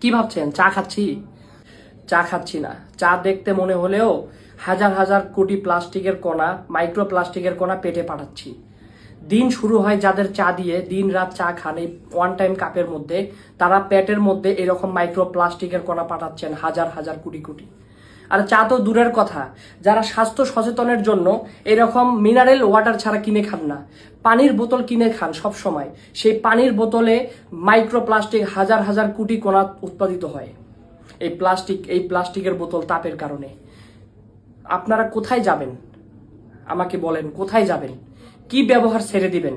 কি ভাবছেন চা খাচ্ছি? চা খাচ্ছি না। চা দেখতে মনে হলেও হাজার হাজার কোটি প্লাস্টিকের কণা, মাইক্রো প্লাস্টিকের কণা পেটে পাঠাচ্ছি। দিন শুরু হয় যাদের চা দিয়ে, দিন রাত চা খান এই ওয়ান টাইম কাপের মধ্যে, তারা পেটের মধ্যে এরকম মাইক্রো প্লাস্টিকের কণা পাঠাচ্ছেন হাজার হাজার কোটি কোটি। আর চা তো দূরের কথা, যারা স্বাস্থ্য সচেতনের জন্য এরকম মিনারেল ওয়াটার ছাড়া কিনে খান না, পানির বোতল কিনে খান সব সময়, সেই পানির বোতলে মাইক্রো প্লাস্টিক হাজার হাজার কোটি কণা উৎপাদিত হয়। এই প্লাস্টিকের বোতল তাপের কারণে। আপনারা কোথায় যাবেন আমাকে বলেন, কোথায় যাবেন? কি ব্যবহার ছেড়ে দিবেন?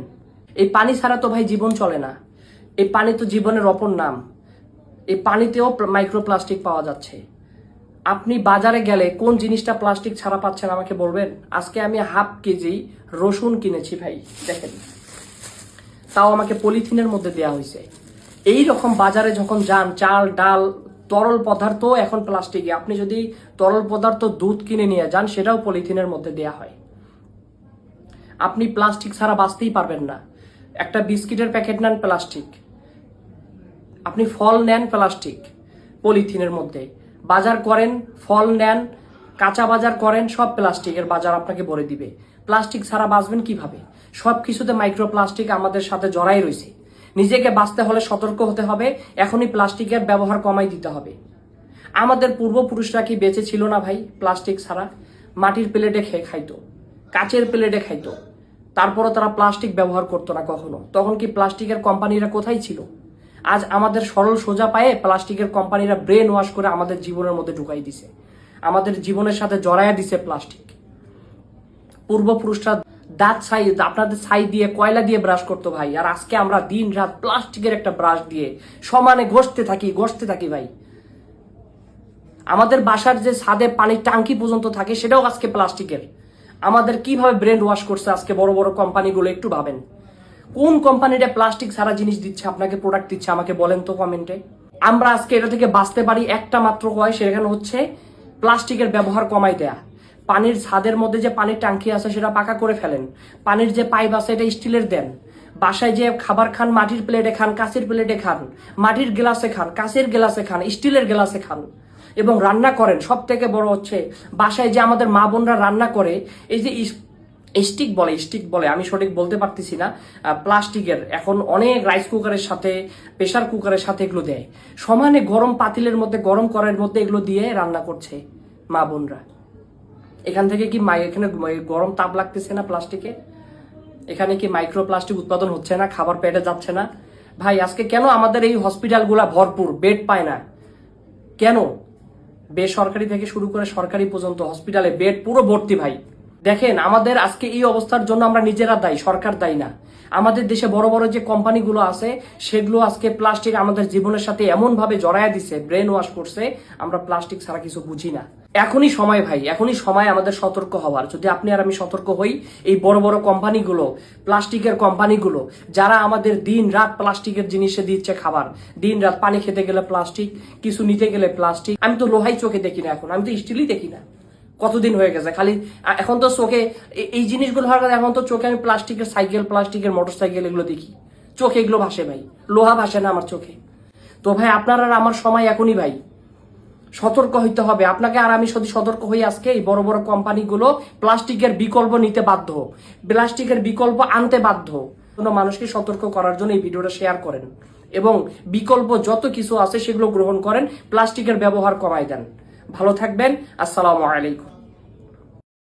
এই পানি ছাড়া তো ভাই জীবন চলে না। এই পানি তো জীবনের অপর নাম। এই পানিতেও মাইক্রো প্লাস্টিক পাওয়া যাচ্ছে। আপনি বাজারে গেলে কোন জিনিসটা প্লাস্টিক ছাড়া পাচ্ছেন আমাকে বলবেন? আজকে আমি হাফ কেজি রসুন কিনেছি ভাই, দেখেন, তাও আমাকে পলিথিনের মধ্যে দেয়া হয়েছে। এই রকম বাজারে যখন যান, চাল ডাল তরল পদার্থ এখন প্লাস্টিকে। আপনি যদি তরল পদার্থ দুধ কিনে নিয়ে যান, সেটাও পলিথিনের মধ্যে দেয়া হয়। আপনি প্লাস্টিক ছাড়া বাঁচতেই পারবেন না। একটা বিস্কিটের প্যাকেট নেন, প্লাস্টিক। আপনি ফল নেন, প্লাস্টিক, পলিথিনের মধ্যে। বাজার করেন, ফল নেন, কাঁচা বাজার করেন, সব প্লাস্টিকের বাজার আপনাকে ভরে দিবে। প্লাস্টিক ছাড়া বাঁচবেন কিভাবে? সব কিছুতে মাইক্রো প্লাস্টিক আমাদের সাথে জড়াই রয়েছে। নিজেকে বাঁচতে হলে সতর্ক হতে হবে। এখনই প্লাস্টিকের ব্যবহার কমাই দিতে হবে। আমাদের পূর্বপুরুষরা কি বেঁচে ছিল না ভাই প্লাস্টিক ছাড়া? মাটির প্লেটে খাইতো, কাচের প্লেটে খাইতো, তারপরও তারা প্লাস্টিক ব্যবহার করতো না কখনো। তখন কি প্লাস্টিকের কোম্পানিরা কোথায় ছিল? আজ আমাদের সরল সোজা পায়ে প্লাস্টিকের কোম্পানিরা ব্রেন ওয়াশ করে আমাদের জীবনের মধ্যে ঢুকাই দিছে, আমাদের জীবনের সাথে জড়াইয়া দিছে প্লাস্টিক। পূর্বপুরুষরা দাঁত ছাই, আপনাদের ছাই দিয়ে, কয়লা দিয়ে ব্রাশ করতো ভাই, আর আজকে আমরা দিন রাত প্লাস্টিকের একটা ব্রাশ দিয়ে সমানে ঘষতে থাকি ভাই। আমাদের বাসার যে ছাদে পানির টাঙ্কি পর্যন্ত থাকে সেটাও আজকে প্লাস্টিকের। আমাদের কিভাবে ব্রেন ওয়াশ করছে আজকে বড় বড় কোম্পানিগুলো, একটু ভাবেন। কোন কোম্পানিটা প্লাস্টিক ছাড়া জিনিস দিচ্ছে আপনাকে, প্রোডাক্ট দিচ্ছে আমাকে বলেন তো কমেন্টে। আমরা আজকে এটা থেকে বাঁচতে পারি একটা মাত্র উপায়, সেখানে হচ্ছে প্লাস্টিকের ব্যবহার কমাই দেয়া। পানির ছাদের মধ্যে যে পানির ট্যাঙ্কি আছে সেটা পাকা করে ফেলেন। পানির যে পাইপ আছে এটা স্টিলের দেন। বাসায় যে খাবার খান, মাটির প্লেটে খান, কাঁচের প্লেটে খান, মাটির গ্লাসে খান, কাঁচের গ্লাসে খান, স্টিলের গ্লাসে খান। এবং রান্না করেন, সব থেকে বড় হচ্ছে বাসায় যে আমাদের মা বোনরা রান্না করে, এই যে স্টিক বলে আমি সঠিক বলতে পারতেছি না, প্লাস্টিকের এখন অনেক রাইস কুকারের সাথে, প্রেসার কুকারের সাথে এগুলো দেয়। সমানে গরম পাতিলের মধ্যে, গরম কড়াইয়ের মধ্যে এগুলো দিয়ে রান্না করছে মা বোনরা। এখান থেকে কি এখানে গরম তাপ লাগতেছে না প্লাস্টিকে? এখানে কি মাইক্রো প্লাস্টিক উৎপাদন হচ্ছে না? খাবার পেটে যাচ্ছে না? ভাই আজকে কেন আমাদের এই হসপিটালগুলা ভরপুর, বেড পায় না কেন? বেসরকারি থেকে শুরু করে সরকারি পর্যন্ত হসপিটালে বেড পুরো ভর্তি ভাই। দেখেন, আমাদের আজকে এই অবস্থার জন্য আমরা নিজেরা দায়ী, সরকার দায়ী না। আমাদের দেশে বড় বড় যে কোম্পানিগুলো আছে সেগুলো আজকে প্লাস্টিক আমাদের জীবনের সাথে এমন ভাবে জড়াইয়া দিছে, ব্রেন ওয়াশ করছে, আমরা প্লাস্টিক ছাড়া কিছু বুঝি না। এখনই সময় ভাই, এখনই সময় আমাদের সতর্ক হওয়ার। যদি আপনি আর আমি সতর্ক হই, এই বড় বড় কোম্পানিগুলো, প্লাস্টিকের কোম্পানিগুলো, যারা আমাদের দিন রাত প্লাস্টিকের জিনিসে দিচ্ছে খাবার, দিন রাত পানি খেতে গেলে প্লাস্টিক, কিছু নিতে গেলে প্লাস্টিক। আমি তো লোহাই চোখে দেখি না এখন, আমি তো স্টিলই দেখি না। কতদিন হয়ে গেছে, খালি এখন তো চোখে এই জিনিসগুলো হওয়ার কথা, এখন তো চোখে আমি প্লাস্টিকের সাইকেল, প্লাস্টিকের মোটরসাইকেল এগুলো দেখি, চোখে এগুলো ভাসে ভাই, লোহা ভাসে না আমার চোখে। তো ভাই আপনার আর আমার সময় এখনই ভাই, সতর্ক হইতে হবে। আপনাকে আর আমি যদি সতর্ক হই আজকে, এই বড় বড় কোম্পানিগুলো প্লাস্টিকের বিকল্প নিতে বাধ্য, প্লাস্টিকের বিকল্প আনতে বাধ্য। মানুষকে সতর্ক করার জন্য এই ভিডিওটা শেয়ার করেন এবং বিকল্প যত কিছু আছে সেগুলো গ্রহণ করেন, প্লাস্টিকের ব্যবহার কমাই দেন। ভালো থাকবেন, আসসালামু আলাইকুম।